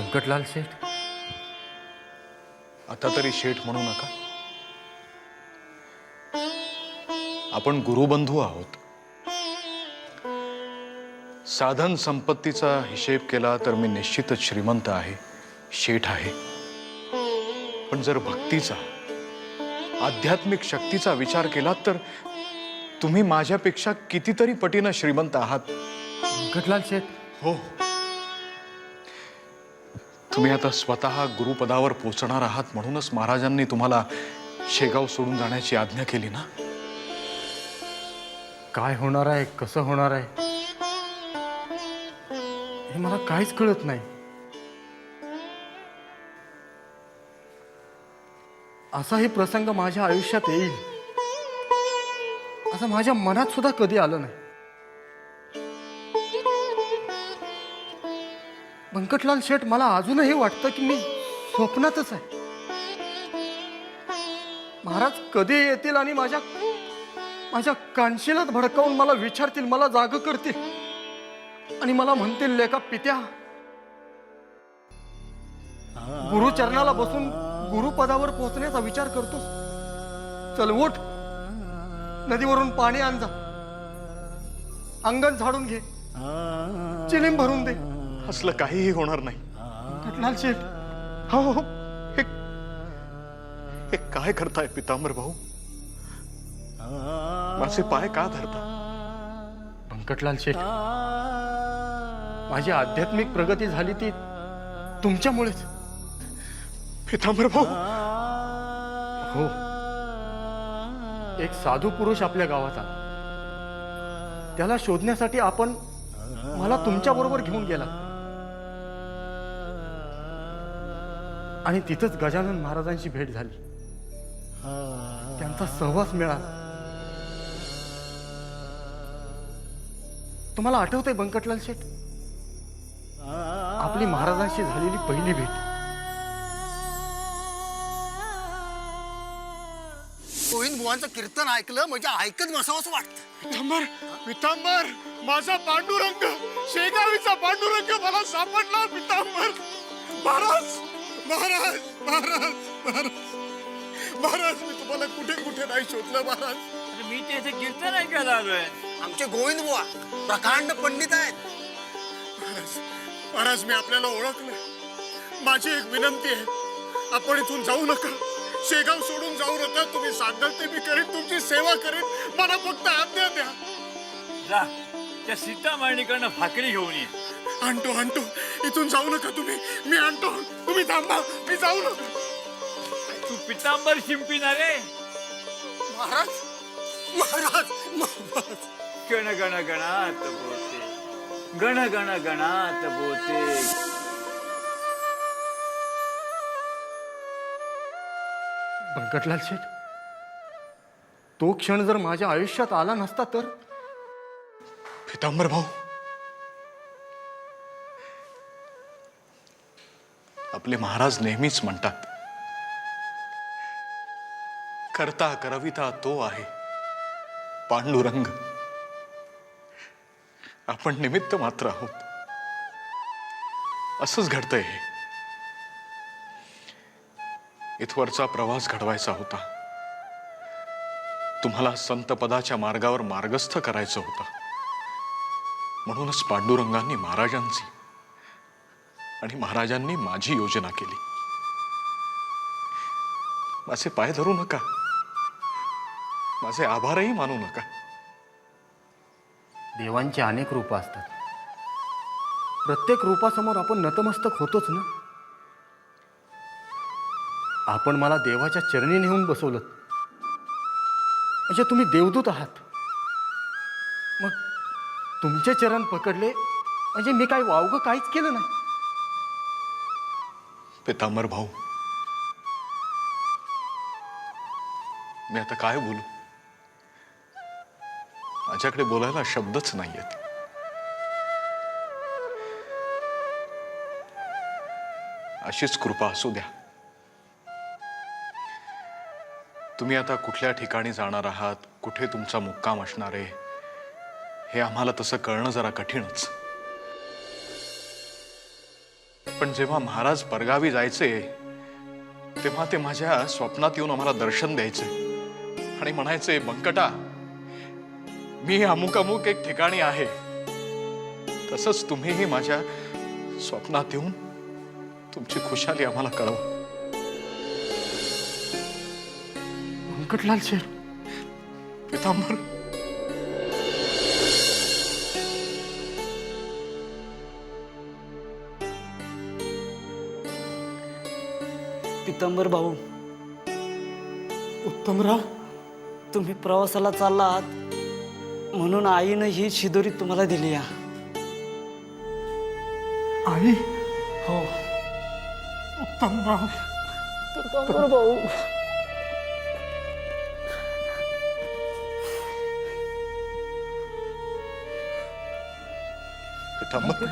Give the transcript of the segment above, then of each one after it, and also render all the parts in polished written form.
व्यंकटलाल शेठ, आता तरी शेठ म्हणू नका. आपण गुरुबंधू आहोत. साधन संपत्तीचा हिशेब केला तर मी निश्चितच श्रीमंत आहे, शेठ आहे. पण जर भक्तीचा, आध्यात्मिक शक्तीचा विचार केला तर तुम्ही माझ्यापेक्षा कितीतरी पटीनं श्रीमंत आहात. व्यंकटलाल शेठ, हो, तुम्ही आता स्वतः गुरुपदावर पोहोचणार आहात म्हणूनच महाराजांनी तुम्हाला शेगाव सोडून जाण्याची आज्ञा केली ना. काय होणार आहे, कसं होणार आहे हे मला काहीच कळत नाही. असाही प्रसंग माझ्या आयुष्यात येईल असं माझ्या मनात सुद्धा कधी आलं नाही. व्यंकटलाल शेठ, मला अजूनही वाटतं की मी स्वप्नातच आहे. महाराज कधी येतील आणि माझ्या कानशिलात भडकावून मला विचारतील, मला जाग करतील आणि मला म्हणतील, लेका पित्या, गुरुचरणाला बसून गुरुपदावर पोहोचण्याचा विचार करतोस. चल उठ, नदीवरून पाणी आण जा, अंगण झाडून घे, चिलीम भरून दे. असलं काहीही होणार नाही. व्यंकटलाल शेठ, हो हो, हे काय करताय पितांबर भाऊ? माझे पाय का धरता? व्यंकटलाल शेठ, माझी आध्यात्मिक प्रगती झाली ती तुमच्यामुळेच. पितांबर भाऊ, हो, एक साधू पुरुष आपल्या गावात आला. त्याला शोधण्यासाठी आपण मला तुमच्या बरोबर घेऊन गेला आणि तिथंच गजानन महाराजांची भेट झाली. त्यांचा सहवास मिळाला. तुम्हाला आठवतंय व्यंकटलाल शेठ, आपली महाराजांशी झालेली पहिली भेट? गोविंद बुवांचं कीर्तन ऐकलं म्हणजे ऐकत बसावंच वाटतं. पितांबर, पितांबर, माझा पांडुरंग, शेगावीचा पांडुरंग मला सापडला. पितांबर, महाराज, महाराज, महाराज, महाराज, महाराज, मी तुम्हाला कुठे कुठे नाही शोधलं महाराज. मी तेथे कीर्तन ऐकायला आलोय. आमचे गोविंद बुवा प्रकांड पंडित आहेत. महाराज, महाराज, मी आपल्याला ओळखलं. माझी एक विनंती आहे, आपण इथून जाऊ नका, शेगाव सोडून जाऊ नका. तुम्ही सांगाल ते मी करेन, तुमची सेवा करेन. मला फक्त आज्ञा द्या. जा, त्या सीतामाळणीकडनं भाकरी घेऊन ये. आणतो, आणतो. इथून जाऊ नका तुम्ही, मी आणतो. तुम्ही थांबा, मी जाऊ नका. तू पितांबर शिंपिना रे. महाराज, महाराज, महाराज. गण गण गणात बोते, गण गण गणात बोते. व्यंकटलाल शेठ, तो क्षण जर माझ्या आयुष्यात आला नसता तर? पितांबर भाऊ, आपले महाराज नेहमीच म्हणतात, करता करविता तो आहे पांडुरंग. आपण निमित्त मात्र आहोत. असंच घडतंय. हे इथवरचा प्रवास घडवायचा होता. तुम्हाला संत पदाच्या मार्गावर मार्गस्थ करायचं होतं. म्हणूनच पांडुरंगांनी महाराजांची आणि महाराजांनी माझी योजना केली. माझे पाय धरू नका, माझे आभारही मानू नका. देवांची अनेक रूपं असतात. प्रत्येक रूपासमोर आपण नतमस्तक होतोच ना. आपण मला देवाच्या चरणी नेऊन बसवलं म्हणजे तुम्ही देवदूत आहात. मग तुमचे चरण पकडले म्हणजे मी काय वावगं काहीच केलं नाही. पितांबर भाऊ, मी आता काय बोलू? माझ्याकडे बोलायला शब्दच नाहीयेत. अशीच कृपा असू द्या. तुम्ही आता कुठल्या ठिकाणी जाणार आहात, कुठे तुमचा मुक्काम असणार आहे, हे आम्हाला तसं कळणं जरा कठीणच. पण जेव्हा महाराज परगावी जायचे तेव्हा ते माझ्या स्वप्नात येऊन आम्हाला दर्शन द्यायचे आणि म्हणायचे, बंकटा, मी अमुक अमुक एक ठिकाणी आहे, तसंच तुम्हीही माझ्या स्वप्नात येऊन तुमची खुशाली आम्हाला कळवा. व्यंकटलाल शेर, पितांबर, पितांबर भाऊ, उत्तमराव, तुम्ही प्रवासाला चाललात म्हणून आईनं ही शिदोरी तुम्हाला दिली या. आई, हो उत्तमराव, पितांबर भाऊ. पितांबर,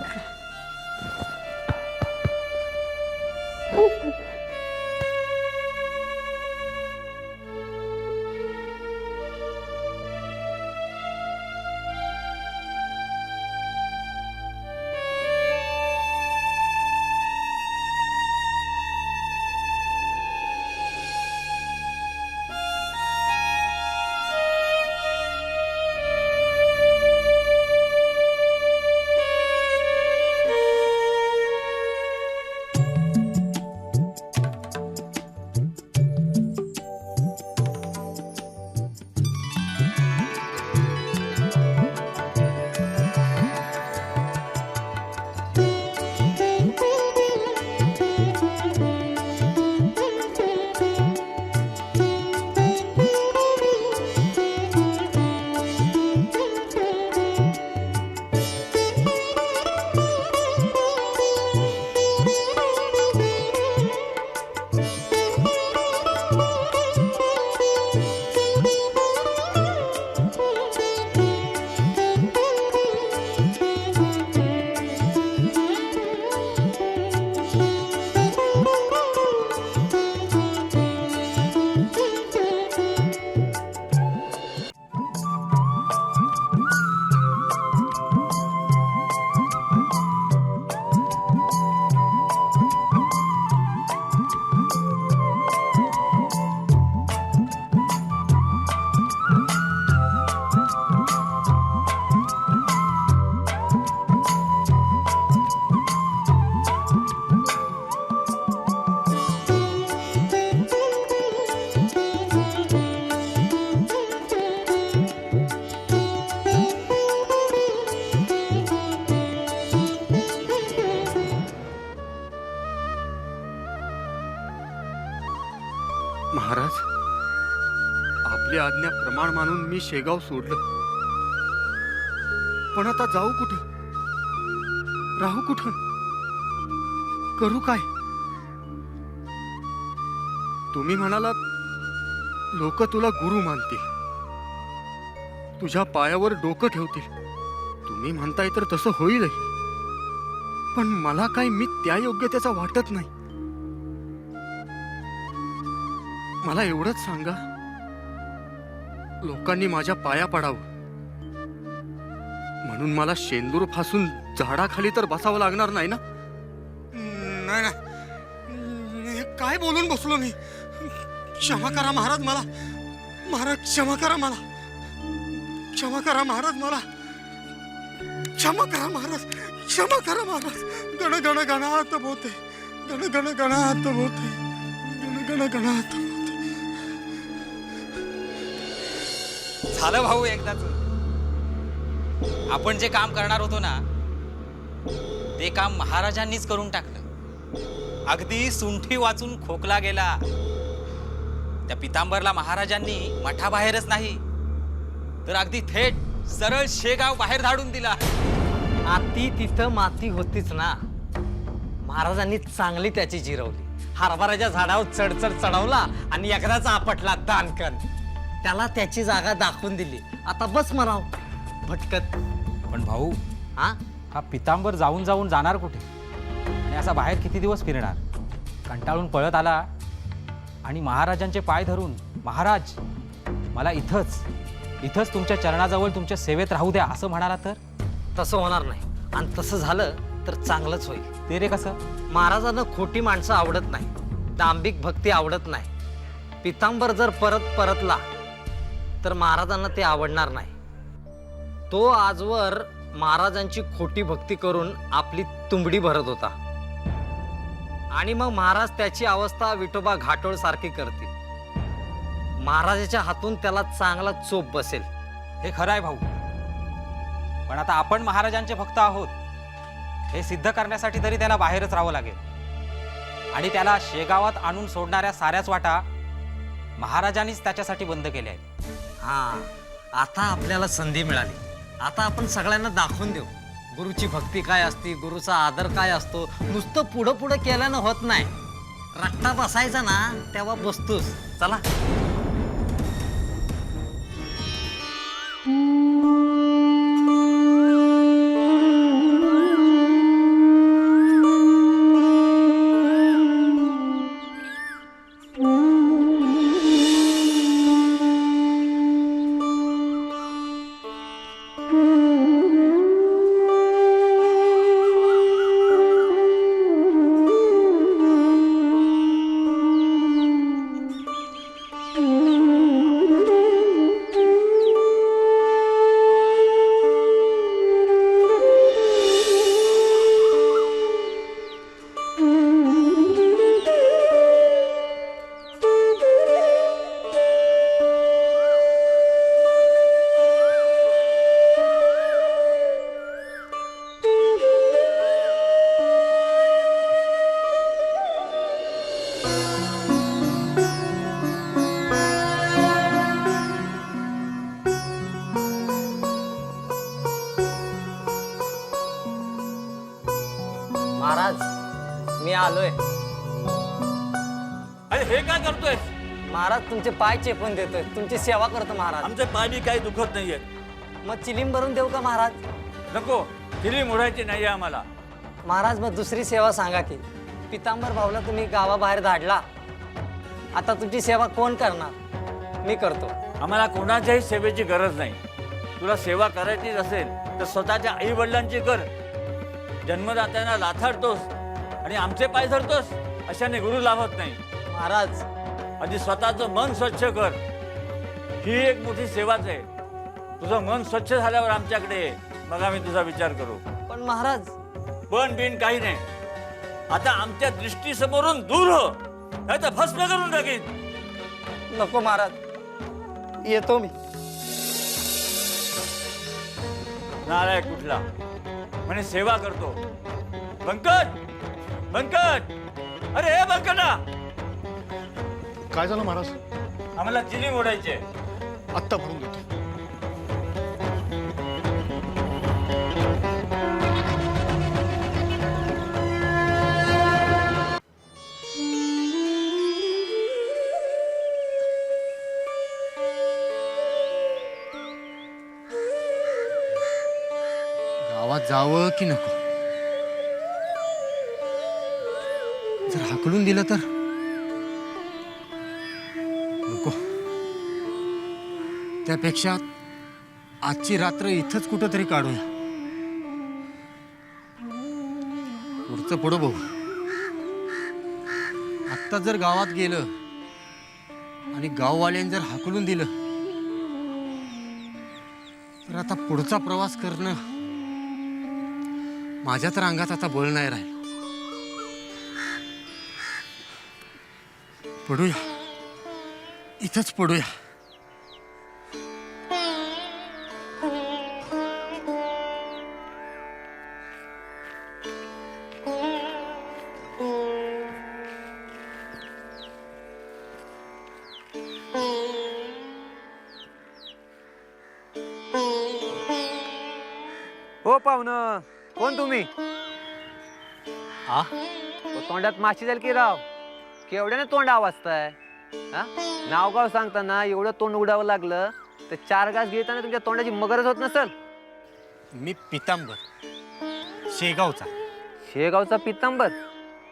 महाराज, आपली आज्ञा प्रमाण मानून मी शेगाव सोडलं, पण आता जाऊ कुठं, राहू कुठं, करू काय? तुम्ही म्हणालात लोक तुला गुरु मानतील, तुझ्या पायावर डोकं ठेवतील. तुम्ही म्हणताय तर तसं होईलही, पण मला काय, मी त्या योग्यतेचा वाटत नाही. मला एवढंच सांगा, लोकांनी माझ्या पाया पडावं म्हणून मला शेंदूर फासून झाडाखाली तर बसावं लागणार नाही ना? नाही नाही, काय बोलून बसलो मी. क्षमा करा महाराज मला, महाराज क्षमा करा मला, क्षमा करा महाराज मला, क्षमा करा महाराज, क्षमा करा महाराज. गण गण गणात बोते, गण गण गणात बोते, गण गण गणात बोते. झालं भाऊ एकदाच. आपण जे काम करणार होतो ना, ते काम महाराजांनीच करून टाकलं. अगदी सुंठी वाचून खोकला गेला. त्या पितांबरला महाराजांनी मठाबाहेरच नाही तर अगदी थेट सरळ शेगाव बाहेर धाडून दिला. आती तिथं माती होतीच ना. महाराजांनी चांगली त्याची जिरवली. हरभऱ्याच्या झाडावर चढचढ चढवला आणि एकदाचा आपटला दानकन. त्याला त्याची जागा दाखवून दिली. आता बस म्हणाव भटकत. पण भाऊ, हा पितांबर जाऊन जाऊन जाणार कुठे आणि असा बाहेर किती दिवस फिरणार? कंटाळून पळत आला आणि महाराजांचे पाय धरून, महाराज मला इथंच तुमच्या चरणाजवळ तुमच्या सेवेत राहू द्या असं म्हणाला तर? तसं होणार नाही. आणि तसं झालं तर चांगलंच होईल. ते रे कसं? महाराजांना खोटी माणसं आवडत नाही, दांभिक भक्ती आवडत नाही. पितांबर जर परत परतला तर महाराजांना ते आवडणार नाही. तो आजवर महाराजांची खोटी भक्ती करून आपली तुंबडी भरत होता आणि मग महाराज त्याची अवस्था विठोबा घाटोळ सारखी करतील. महाराजाच्या हातून त्याला चांगला चोप बसेल. हे खरं आहे भाऊ, पण आता आपण महाराजांचे भक्त आहोत हे सिद्ध करण्यासाठी तरी त्याला बाहेरच राहावं लागेल. आणि त्याला शेगावात आणून सोडणाऱ्या साऱ्याच वाटा महाराजांनीच त्याच्यासाठी बंद केल्या आहेत. हा, आता आपल्याला संधी मिळाली. आता आपण सगळ्यांना दाखवून देऊ गुरुची भक्ती काय असते, गुरुचा आदर काय असतो. नुसतं पुढं पुढं केल्यानं होत नाही. रट्टा बसायचा ना तेव्हा बसतोस. चला. महाराज, मी आलोय. अरे हे काय करतोय? महाराज तुमचे पाय चेपून देतोय. तुमची सेवा करतो महाराज. आमचे पाय बी काही दुखत नाहीये. मग चिलीम भरून देऊ का महाराज? नको, किली मोडायची नाही आम्हाला. महाराज मग दुसरी सेवा सांगा की. पितांबर भाऊला तुम्ही गावाबाहेर धाडला, आता तुमची सेवा कोण करणार? मी करतो. आम्हाला कोणाच्याही सेवेची गरज नाही. तुला सेवा करायचीच असेल तर स्वतःच्या आई वडिलांची कर. जन्मदात्यांना लाथाडतोस आणि आमचे पाय धरतोस, अशाने गुरु लाभत नाही. महाराज, आधी स्वतःचं मन स्वच्छ कर. ही एक मोठी सेवाच आहे. तुझं मन स्वच्छ झाल्यावर आमच्याकडे ये, मग आम्ही तुझा विचार करू. पण महाराज, पण बिन काही नाही. आता आमच्या दृष्टीसमोरून दूर हो, नाही तर भस्म करून टाकीन. नको महाराज, येतो मी. नालायक कुठला म्हणे सेवा करतो. बंकट, बंकट, अरे हे बंकटा, काय झालं महाराज? आम्हाला चिली मोडायची आहे. आत्ता भरून देतो. गावात जावं की नको? जर हाकलून दिलं तर नको. त्यापेक्षा आजची रात्र इथंच कुठंतरी काढूया. पुढचं पुढं बघू. आत्ता जर गावात गेलं आणि गाववाल्यांनी जर हाकलून दिलं तर आता पुढचा प्रवास करणं माझ्या तर अंगात आता बळ नाही राहील. पडूया, इथंच पडूया. हो पाहुणं, कोण तुम्ही? आ? तोंडात माशी झाली की राव, केवढ्याने तोंड आवाजताय? हा, नाव गाव सांगताना एवढं तोंड उडावं लागलं तर 4 घास घेताना तुमच्या तोंडाची मगरच होत नसल. मी पितांबर, शेगावचा. शेगावचा पितांबर?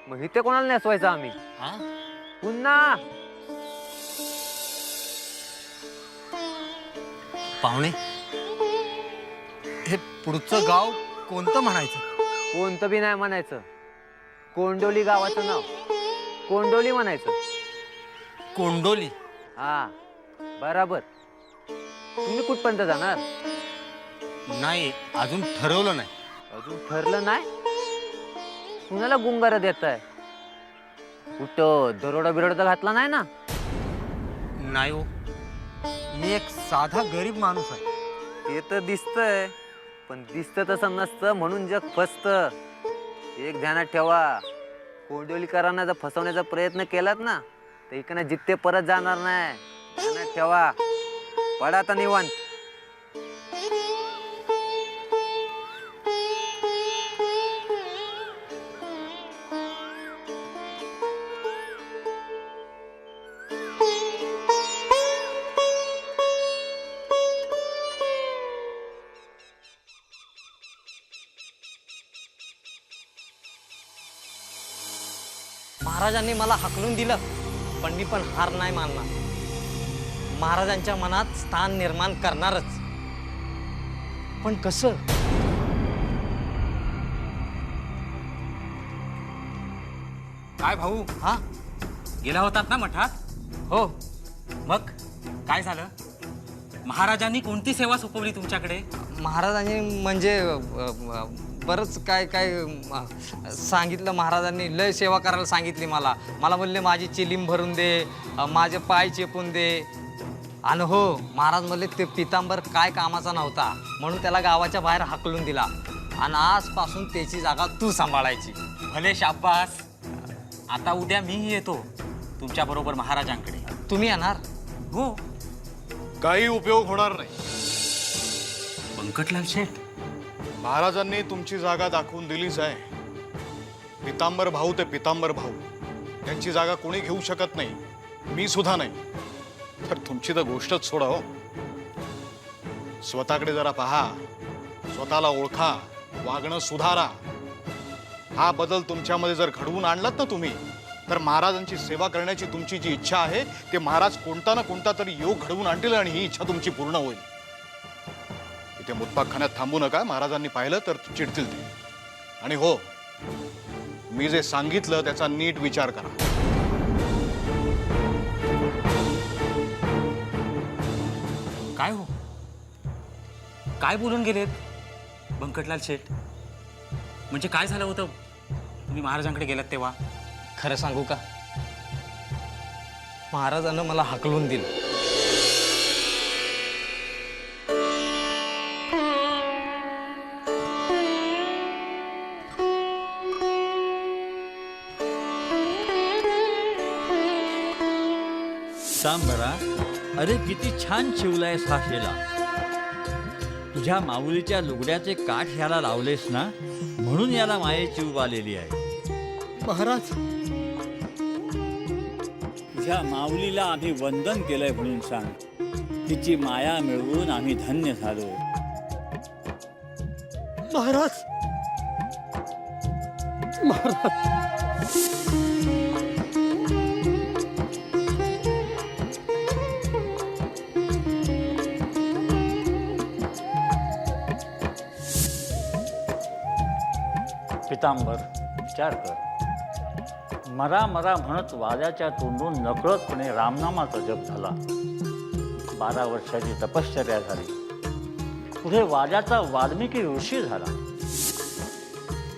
मग इथे कोणाला नेसवायचं आम्ही? हा? पुन्हा पाहुणे, हे पुढचं गाव कोणतं म्हणायचं? कोणतं बी नाही म्हणायचं. कोंडोली गावाचं नाव कोंडोली म्हणायचं. कोंडोली. हा बराबर. तुम्ही कुठपर्यंत जाणार? नाही, अजून ठरवलं नाही. अजून ठरलं नाही? कुणाला गुंगारा देताय? कुठं दरोडा बिरोडा तर घातला नाही ना? नाही हो, मी एक साधा गरीब माणूस आहे. ते तर दिसतंय, पण दिसतं तसं नसतं म्हणून जग फसतं. एक ध्यानात ठेवा, कोंडोलीकरांना जर फसवण्याचा प्रयत्न केलात ना तर इकडे जित्ते परत जाणार नाही. ध्यानात ठेवा. पडा आता निवांत. महाराजांनी मला हाकलून दिलं, पण मी पण हार नाही मानणार. महाराजांच्या मनात स्थान निर्माण करणारच. पण कसं? काय भाऊ, हा, गेला होतात ना मठात? हो. मग काय झालं? महाराजांनी कोणती सेवा सोपवली तुमच्याकडे? महाराजांनी म्हणजे बरंच काय काय सांगितलं. महाराजांनी लय सेवा करायला सांगितली मला. मला म्हणले माझी चिलीम भरून दे, माझे पाय चेपून दे. आणि हो, महाराज म्हणले ते पितांबर काय कामाचा नव्हता म्हणून त्याला गावाच्या बाहेर हाकलून दिला आणि आजपासून त्याची जागा तू सांभाळायची. भले शाब्बास. आता उद्या मीही येतो तुमच्या बरोबर महाराजांकडे. तुम्ही येणार? हो. काही उपयोग होणार नाही. बंकटलाल शेठ, महाराजांनी तुमची जागा दाखवून दिलीच आहे. पितांबर भाऊ ते पितांबर भाऊ, त्यांची जागा कोणी घेऊ शकत नाही, मी सुद्धा नाही. तर तुमची तर गोष्टच सोडा हो. स्वतःकडे जरा पहा, स्वतःला ओळखा, वागणं सुधारा. हा बदल तुमच्यामध्ये जर घडवून आणलात ना तुम्ही, तर महाराजांची सेवा करण्याची तुमची जी इच्छा आहे ते महाराज कोणता ना कोणता तरी योग घडवून आणतील आणि ही इच्छा तुमची पूर्ण होईल. इथे मुतपाकखान्यात थांबू नका. महाराजांनी पाहिलं तर चिडतील ते. आणि हो, मी जे सांगितलं त्याचा नीट विचार करा. काय हो, काय बोलून गेलेत बंकटलाल शेठ? म्हणजे काय झालं होतं तुम्ही महाराजांकडे गेलात तेव्हा? खरं सांगू का, महाराजांना मला हाकलून दिलं. सांबरा, अरे किती छान शिवलायस हा शेला. तुझ्या माऊलीच्या लुगड्याचे काठ ह्याला लावलेस ना, म्हणून याला मायेची उब आलेली आहे. महाराज, तुझ्या माऊलीला आम्ही वंदन केलंय म्हणून सांग. तिची माया मिळवून आम्ही धन्य झालो. महाराज, महाराज. पितांबर, विचार कर. मरा मरा म्हणत वाद्याच्या तोंडून नकळतपणे रामनामाचा जप झाला. 12 वर्षाची तपश्चर्या झाली. पुढे वाद्याचा वाल्मिकी ऋषी झाला.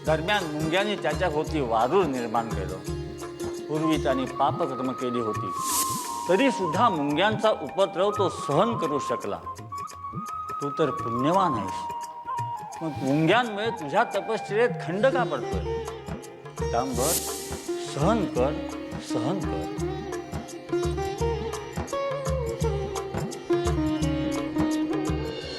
दरम्यान मुंग्याने त्याच्या भोवती वारूळ निर्माण केलं. पूर्वी त्याने पापकर्म केली होती, तरी सुद्धा मुंग्यांचा उपद्रव तो सहन करू शकला. तू तर पुण्यवान आहेस. मग मुंग्यांमुळे तुझ्या तपश्चर्येत खंड का पडतोय? पितांबर, सहन कर, सहन कर.